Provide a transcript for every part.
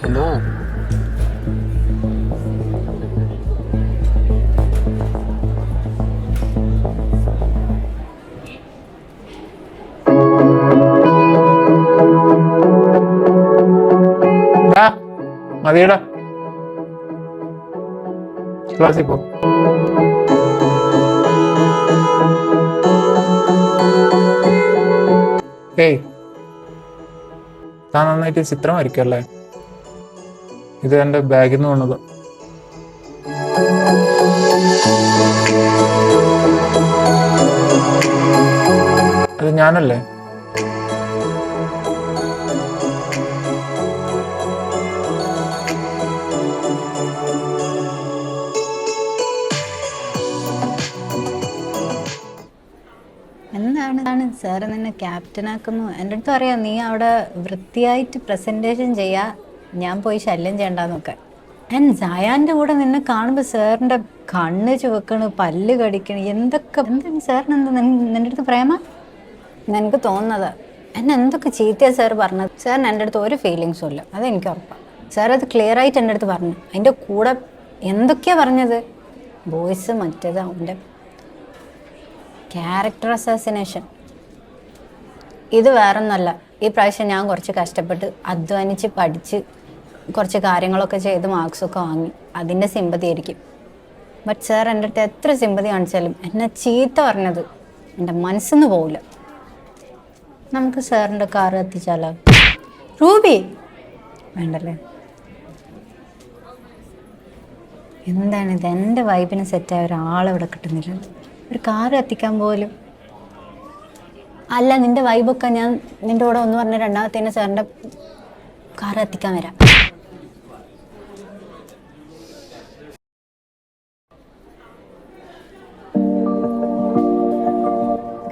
Hello. മതിയടാ, ക്ലാസ്സിൽ പോ. ഏയ്, താൻ നന്നായിട്ട് ചിത്രം വരയ്ക്കല്ലേ? ഇത് എൻ്റെ ബാഗിൽ നിന്ന് വന്നത്. അത് ഞാനല്ലേ? എന്താണ് സാറ് നിന്നെ ക്യാപ്റ്റനാക്കുന്നു? എൻ്റെ അടുത്ത് പറയാം നീ അവിടെ വൃത്തിയായിട്ട് പ്രസൻറ്റേഷൻ ചെയ്യാ, ഞാൻ പോയി ശല്യം ചെയ്യണ്ടെന്നൊക്കെ. ആൻഡ് സയാൻ്റെ കൂടെ നിന്നെ കാണുമ്പോൾ സാറിൻ്റെ കണ്ണ് ചുവക്കണ്, പല്ല് കടിക്കണ്, എന്താണ് സാറിന് നിൻ്റെ അടുത്ത് പ്രേമ? എനിക്ക് തോന്നുന്നത് എന്നെ എന്തൊക്കെ ചീത്തയാണ് സാർ പറഞ്ഞത്. സാറിന് എൻ്റെ അടുത്ത് ഒരു ഫീലിങ്സും ഇല്ല, അതെനിക്ക് ഉറപ്പാണ്. സാർ അത് ക്ലിയർ ആയിട്ട് എൻ്റെ അടുത്ത് പറഞ്ഞു. അതിൻ്റെ കൂടെ എന്തൊക്കെയാണ് പറഞ്ഞത്? വോയിസ് മറ്റേത് അവൻ്റെ ക്യാരക്ടർ അസാസിനേഷൻ. ഇത് വേറൊന്നല്ല, ഈ പ്രാവശ്യം ഞാൻ കുറച്ച് കഷ്ടപ്പെട്ട് അധ്വാനിച്ച് പഠിച്ച് കുറച്ച് കാര്യങ്ങളൊക്കെ ചെയ്ത് മാർക്സൊക്കെ വാങ്ങി, അതിൻ്റെ സിമ്പതി ആയിരിക്കും. ബട്ട് സാർ എൻ്റെ അടുത്ത് എത്ര സിമ്പതി കാണിച്ചാലും എന്നെ ചീത്ത പറഞ്ഞത് എൻ്റെ മനസ്സിന്ന് പോവില്ല. നമുക്ക് സാറിൻ്റെ കാറ് എത്തിച്ചാലോ? റൂബി വേണ്ടല്ലേ? എന്താണിത്, എൻ്റെ വൈബിന് സെറ്റായ ഒരാളിവിടെ കിട്ടുന്നില്ല. ഒരു കാറ് എത്തിക്കാൻ പോലും അല്ല. നിന്റെ വൈബൊക്കെ ഞാൻ നിന്റെ കൂടെ ഒന്ന് പറഞ്ഞ രണ്ടാമത്തേന് സാറിൻ്റെ കാറ് എത്തിക്കാൻ വരാം.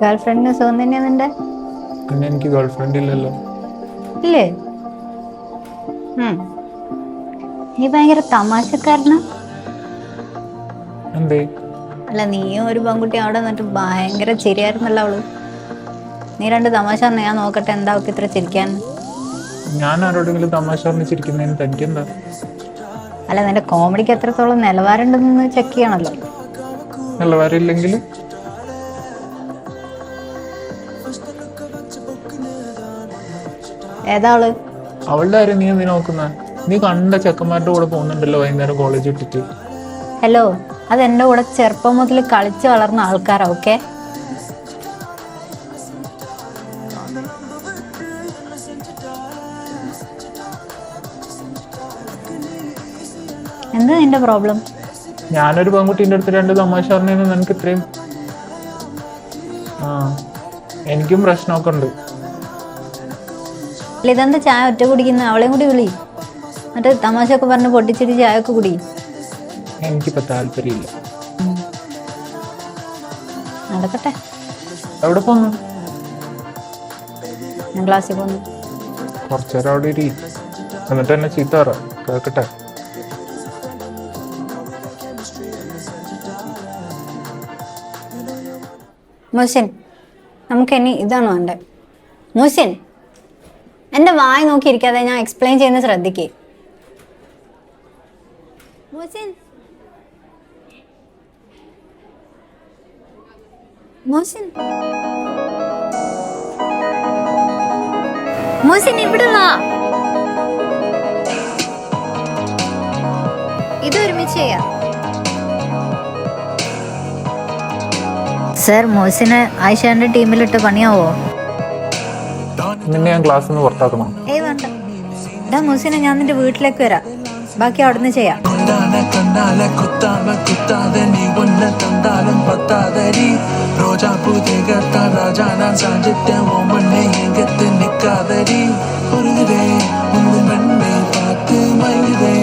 ഗേൾ ഫ്രണ്ടിന് സുഖം തന്നെയാ നിന്റെ? പിന്നെ എനിക്ക് ഗേൾ ഫ്രണ്ട് ഇല്ലല്ലോ. ഇല്ലേ? നീ ഭയങ്കര തമാശക്കാരനാ. എന്തേ? അല്ല, നീയും ഒരു പെൺകുട്ടി അവിടെ നിന്നിട്ട് ഭയങ്കര ചിരിയായിരുന്നല്ലോ അവള്. നീ രണ്ട് തമാശ പറഞ്ഞ ഞാൻ നോക്കട്ടെ എന്താ അവൾക്ക് ഇത്ര ചിരിക്കാൻ. ഞാൻ ആരോടെങ്കിലും തമാശ പറഞ്ഞിരിക്കുന്നതിന് തനിക്കെന്താ? അല്ല, നിന്റെ കോമഡിക്ക് എത്രത്തോളം നിലവാരമുണ്ടെന്ന് ചെക്ക് ചെയ്യണല്ലോ. നിലവാരം ഇല്ലെങ്കിൽ ഏതാള്? അവളുടെ കാര്യം നീ എന്തിനാ നോക്കുന്ന? നീ കണ്ട ചെക്കന്മാരുടെ കൂടെ പോകുന്നുണ്ടല്ലോ വൈകുന്നേരം കോളേജ് വിട്ടിട്ട്. ഹലോ, അത് എൻ്റെ കൂടെ ചെറുപ്പം മുതൽ കളിച്ച് വളർന്ന ആൾക്കാരാ. ഓക്കെ, എന്താ നിന്റെ പ്രോബ്ലം? ഞാനൊരു പെൺകുട്ടീൻ്റെ അടുത്ത് രണ്ട് തമാശ പറഞ്ഞു നിനക്ക് ഇത്രയും? എനിക്കും പ്രശ്നമൊക്കെ ഉണ്ട്. അല്ല, ഇതെന്താ ചായ ഒറ്റ കുടിക്കുന്ന? അവളെയും കൂടി വിളി, എന്നിട്ട് തമാശയൊക്കെ പറഞ്ഞ് പൊട്ടിച്ചിട്ട് ചായ ഒക്കെ കുടി. എനിക്കിപ്പോ താല്പര്യമില്ല. നടക്കട്ടെ. എവിടെ പോന്നു? ഞാൻ ക്ലാസ്സിൽ പോന്നു. കുറച്ചേരം അവിടെ ഇരി, എന്നിട്ട് എന്നെ ചീത്ത പറ, കേക്കട്ടെ. മുഹസിൻ, നമുക്കിനി ഇതാണ് വേണ്ടത്. മുഹസിൻ, എൻ്റെ വായ നോക്കിയിരിക്കാതെ ഞാൻ എക്സ്പ്ലെയിൻ ചെയ്യുന്നത് ശ്രദ്ധിക്കേ. മുഹസിൻ, മുഹസിൻ, മുഹസിൻ ഇവിടെ വാ. ഇത് ഒരുമിച്ച് ചെയ്യാം. സർ, മുഹസിന് ആയിഷാന്റെ ടീമിലിട്ട് പണിയാവോ? നിന്നെ ഞാൻ ക്ലാസ്സിൽ നിന്ന് പുറത്താക്കണം. ഏയ് വേണ്ട. ഇതാ മുഹസിനെ, ഞാൻ നിന്റെ വീട്ടിലേക്ക് വരാം, ബാക്കി അവിടുന്ന് ചെയ്യാം. ரோஜா பூ தேகத்தா ராஜா நான் சாஞ்சிட்டேன் ஓமன்